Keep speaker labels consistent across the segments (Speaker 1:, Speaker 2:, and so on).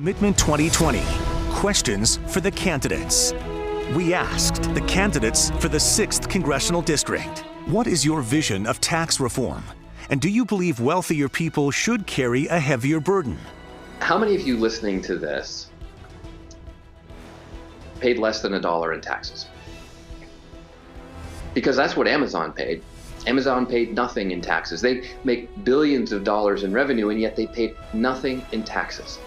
Speaker 1: Commitment 2020. Questions for the candidates. We asked the candidates for the 6th Congressional District, what is your vision of tax reform? And do you believe wealthier people should carry a heavier burden?
Speaker 2: How many of you listening to this paid less than $1 in taxes? Because that's what Amazon paid. Amazon paid nothing in taxes. They make billions of dollars in revenue, and yet they paid nothing in taxes.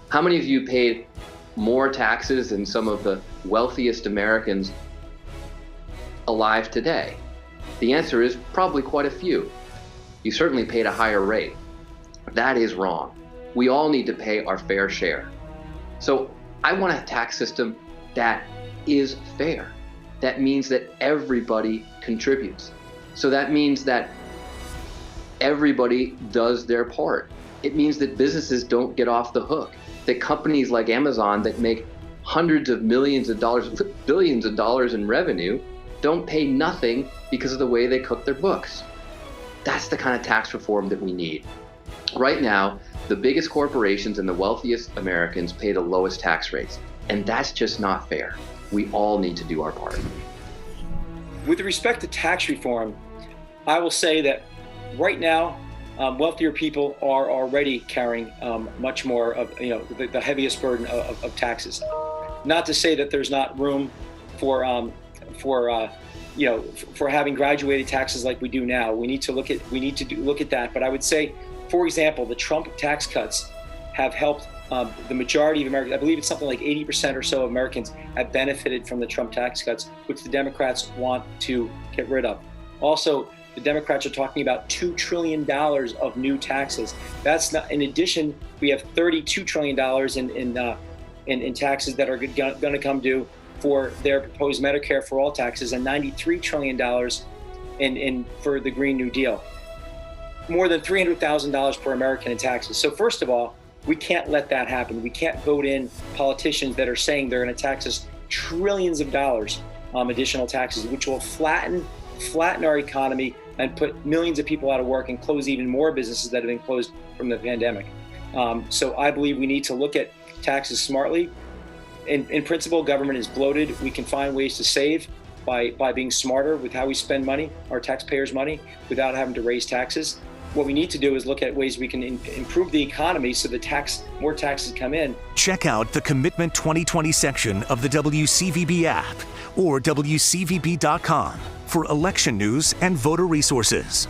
Speaker 2: How many of you paid more taxes than some of the wealthiest Americans alive today? The answer is probably quite a few. You certainly paid a higher rate. That is wrong. We all need to pay our fair share. So I want a tax system that is fair. That means that everybody contributes. So that means that everybody does their part. It means that businesses don't get off the hook. That companies like Amazon that make hundreds of millions of dollars, billions of dollars in revenue, don't pay nothing because of the way they cook their books. That's the kind of tax reform that we need. Right now, the biggest corporations and the wealthiest Americans pay the lowest tax rates, and that's just not fair. We all need to do our part.
Speaker 3: With respect to tax reform, I will say that right now, wealthier people are already carrying much more of the heaviest burden of taxes. Not to say that there's not room for having graduated taxes like we do now. We need to look at that. But I would say, for example, the Trump tax cuts have helped the majority of Americans. I believe it's something like 80% or so of Americans have benefited from the Trump tax cuts, which the Democrats want to get rid of. Also, the Democrats are talking about $2 trillion of new taxes. That's not. In addition, we have $32 trillion in taxes that are going to come due for their proposed Medicare for All taxes, and $93 trillion for the Green New Deal. More than $300,000 per American in taxes. So first of all, we can't let that happen. We can't vote in politicians that are saying they're going to tax us trillions of dollars additional taxes, which will flatten our economy and put millions of people out of work and close even more businesses that have been closed from the pandemic. So I believe we need to look at taxes smartly. In principle, government is bloated. We can find ways to save by being smarter with how we spend money, our taxpayers' money, without having to raise taxes. What we need to do is look at ways we can improve the economy so more taxes come in.
Speaker 1: Check out the Commitment 2020 section of the WCVB app or WCVB.com for election news and voter resources.